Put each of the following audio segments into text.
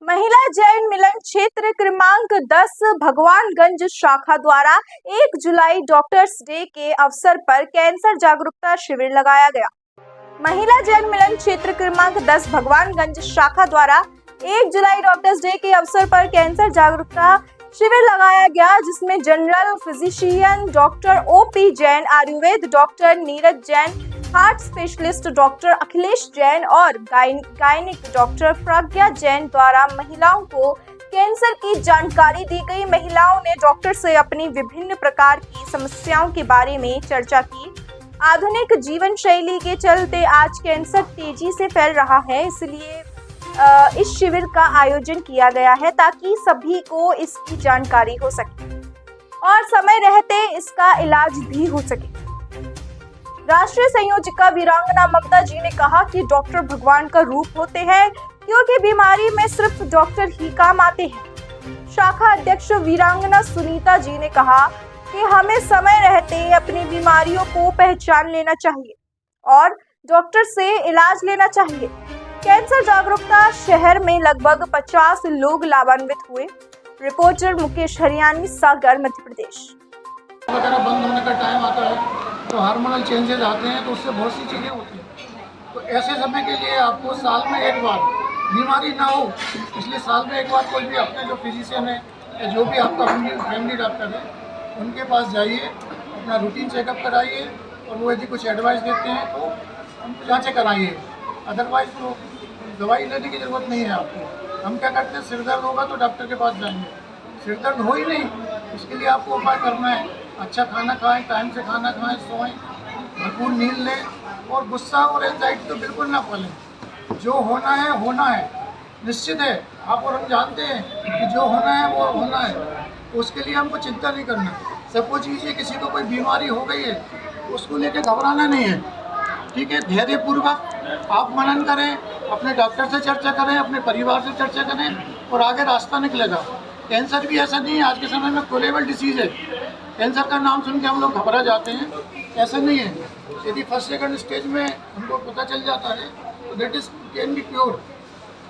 महिला जैन मिलन क्षेत्र क्रमांक 10 भगवानगंज शाखा द्वारा 1 जुलाई डॉक्टर्स डे के अवसर पर कैंसर जागरूकता शिविर लगाया गया। महिला जैन मिलन क्षेत्र क्रमांक 10 भगवानगंज शाखा द्वारा 1 जुलाई डॉक्टर्स डे के अवसर पर कैंसर जागरूकता शिविर लगाया गया, जिसमें general physician doctor OP Jain, Ayurveda doctor Neeraj Jain, heart specialist doctor Akhilesh Jain और गायनिक डॉक्टर प्रज्ञा जैन द्वारा महिलाओं को कैंसर की जानकारी दी गई। महिलाओं ने डॉक्टर से अपनी विभिन्न प्रकार की समस्याओं के बारे में चर्चा की। आधुनिक जीवन शैली के चलते आज कैंसर तेजी से फैल रहा है, इसलिए इस शिविर का आयोजन किया गया है ताकि सभी को इसकी जानकारी हो सके और समय रहते इसका इलाज भी हो सके। राष्ट्रीय संयोजिका वीरांगना ममता जी ने कहा कि डॉक्टर भगवान का रूप होते हैं, क्योंकि बीमारी में सिर्फ डॉक्टर ही काम आते हैं। शाखा अध्यक्ष वीरांगना सुनीता जी ने कहा कि हमें समय रहते अपनी बीमारियों को पहचान लेना चाहिए और डॉक्टर से इलाज लेना चाहिए। कैंसर जागरूकता शहर में लगभग 50 लोग लाभान्वित हुए। रिपोर्टर मुकेश हरियाणी, सागर, मध्य प्रदेश। वगैरह बंद होने का टाइम आता है तो हार्मोनल चेंजेस आते हैं, तो उससे बहुत सी चीज़ें होती हैं। तो ऐसे समय के लिए आपको साल में एक बार, बीमारी ना हो इसलिए साल में एक बार कोई भी अपने जो फिजिशियन है या जो भी आपका फैमिली डॉक्टर है उनके पास जाइए, अपना रूटीन चेकअप कराइए और वो यदि कुछ एडवाइस देते हैं तो उनको जाँचें कराइए। अदरवाइज तो दवाई लेने की ज़रूरत नहीं है आपको। हम क्या करते हैं, सिर दर्द होगा तो डॉक्टर के पास जाएंगे, सिर दर्द हो ही नहीं, इसके लिए आपको उपाय करना है। अच्छा खाना खाएं, टाइम से खाना खाएं, सोएं, भरपूर नींद लें और गुस्सा और एंजाइटी तो बिल्कुल ना पालें। जो होना है, निश्चित है। आप और हम जानते हैं कि जो होना है वो होना है, उसके लिए हमको चिंता नहीं करना। सपोज कीजिए किसी को कोई बीमारी हो गई है, उसको लेकर घबराना नहीं है, ठीक है। धैर्यपूर्वक आप मनन करें, अपने डॉक्टर से चर्चा करें, अपने परिवार से चर्चा करें और आगे रास्ता निकलेगा। कैंसर भी ऐसा नहीं है, आज के समय में क्यूरेबल डिसीज़ है। कैंसर का नाम सुन के हम लोग घबरा जाते हैं, ऐसा नहीं है। यदि फर्स्ट सेकंड स्टेज में हमको पता चल जाता है तो that is can be cure.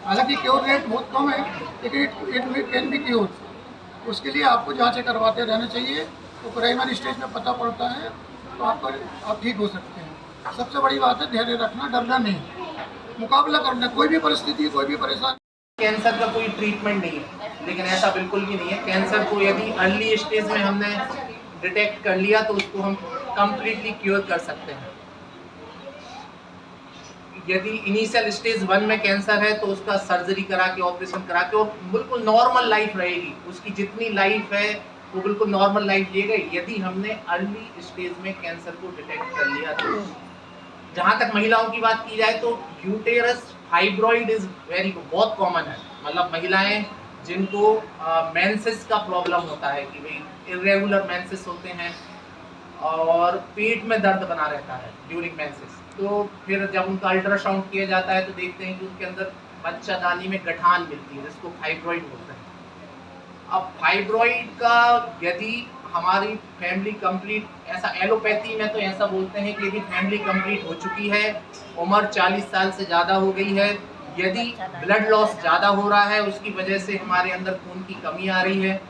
हालांकि क्योर रेट बहुत कम है, लेकिन इट कैन बी क्योर। उसके लिए आपको जांचें करवाते रहना चाहिए। तो प्राइमरी स्टेज में पता पड़ता है तो आप ठीक हो सकते हैं। सबसे बड़ी बात है धैर्य रखना, डरना नहीं, मुकाबला करना। कोई भी परिस्थिति, कोई भी परेशानी। कैंसर का कोई ट्रीटमेंट नहीं है, लेकिन ऐसा बिल्कुल भी नहीं है। कैंसर को यदि अर्ली स्टेज में हमने डिटेक्ट कर लिया तो उसको हम कंप्लीटली क्योर कर सकते हैं। यदि इनिशियल स्टेज 1 में कैंसर है तो उसका सर्जरी करा के, ऑपरेशन करा के और बिल्कुल नॉर्मल लाइफ रहेगी। उसकी जितनी लाइफ है वो बिल्कुल नॉर्मल लाइफ जिएगी यदि हमने अर्ली स्टेज में कैंसर को डिटेक्ट कर लिया तो। जहाँ तक महिलाओं की बात की जाए तो यूटेरस फाइब्रॉइड इज बहुत कॉमन है। मतलब महिलाएं जिनको मेंसेस का प्रॉब्लम होता है कि भाई इरेगुलर मेंसेस होते हैं और पेट में दर्द बना रहता है ड्यूरिंग मेंसेस, तो फिर जब उनका अल्ट्रासाउंड किया जाता है तो देखते हैं कि उनके अंदर बच्चादानी में गठान मिलती है, जिसको फाइब्रॉइड बोलते हैं। अब फाइब्रॉइड का यदि हमारी फैमिली कंप्लीट, ऐसा एलोपैथी में तो ऐसा बोलते हैं कि यदि फैमिली कंप्लीट हो चुकी है, उम्र 40 साल से ज़्यादा हो गई है, यदि ब्लड लॉस ज़्यादा हो रहा है, उसकी वजह से हमारे अंदर खून की कमी आ रही है,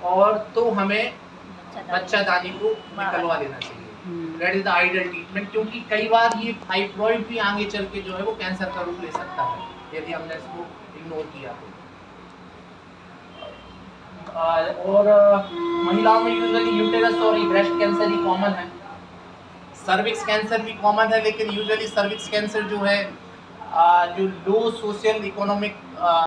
और तो हमें बच्चादानी को निकलवा लेना चाहिए। That is the ideal treatment, क्योंकि कई बार ये फाइब्रॉइड भी आगे चल के जो है वो कैंसर का रूप ले सकता है यदि हमने इसको इग्नोर किया तो। और महिलाओं में यूजुअली यूटेरस और ब्रेस्ट कैंसर ही कॉमन है। सर्विक्स कैंसर भी कॉमन है, लेकिन यूजुअली सर्विक्स कैंसर जो है जो लो सोशल इकोनॉमिक